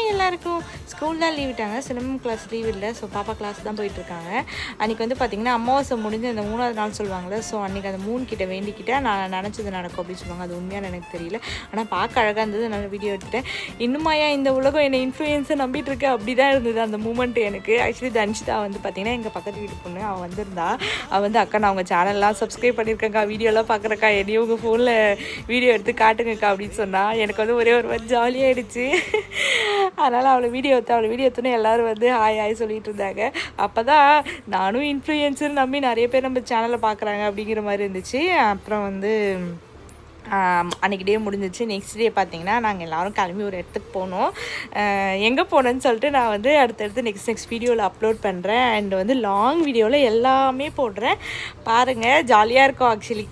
Hi எல்லாருக்கும். School தான் leave விட்டாங்க, சிலம்பம் கிளாஸ் லீவ் இல்லை. ஸோ பாப்பா கிளாஸ் தான் போயிட்டுருக்காங்க. அன்றைக்கி வந்து பார்த்திங்கன்னா அமாவாசை முடிஞ்சு அந்த 3வது நாள் சொல்லுவாங்கள்ல. ஸோ அன்றைக்கி அந்த 3 கிட்ட வேண்டிக்கிட்டே நான் நினச்சது நடக்கும் அப்படின்னு சொல்லுவாங்க. அது உண்மையான எனக்கு தெரியல, ஆனால் பார்க்க அழகாக இருந்தது. நல்ல வீடியோ எடுத்துட்டேன். இன்னுமாயா இந்த உலகம் என்னை இன்ஃப்ளூயன்ஸை நம்பிட்டு இருக்கு, அப்படி தான் இருந்தது அந்த மூமெண்ட் எனக்கு. ஆக்சுவலி தன்ஷிதா வந்து பார்த்திங்கன்னா எங்கள் பக்கத்து வீட்டு பொண்ணு, அவள் வந்திருந்தா. அவள் வந்து அக்கா நான் உங்கள் சேனல்லாம் சப்ஸ்கிரைப் பண்ணியிருக்கேங்க்கா, வீடியோலாம் பார்க்குறக்கா, என்னையும் உங்கள் ஃபோனில் வீடியோ எடுத்து காட்டுங்கக்கா அப்படின்னு சொன்னால் எனக்கு வந்து ஒரே ஒரு மாதிரி ஜாலியாகிடுச்சு. அதனால் அவளை வீடியோ எடுத்தோன்னே எல்லோரும் வந்து ஹாய் ஹாய் சொல்லிகிட்டு இருந்தாங்க. அப்போ தான் நானும் இன்ஃப்ளூயன்ஸர் நம்பி நிறைய பேர் நம்ம சேனலில் பார்க்குறாங்க அப்படிங்கிற மாதிரி இருந்துச்சு. அப்புறம் வந்து அன்றைக்கி டே முடிஞ்சிச்சு. நெக்ஸ்ட் டே பார்த்திங்கன்னா நாங்கள் எல்லோரும் கிளம்பி ஒரு இடத்துக்கு போனோம். எங்கே போனோன்னு சொல்லிட்டு நான் வந்து அடுத்தடுத்து நெக்ஸ்ட் வீடியோவில் அப்லோட் பண்ணுறேன். அண்ட் வந்து லாங் வீடியோவில் எல்லாமே போடுறேன், பாருங்கள். ஜாலியாக இருக்கும் ஆக்சுவலி.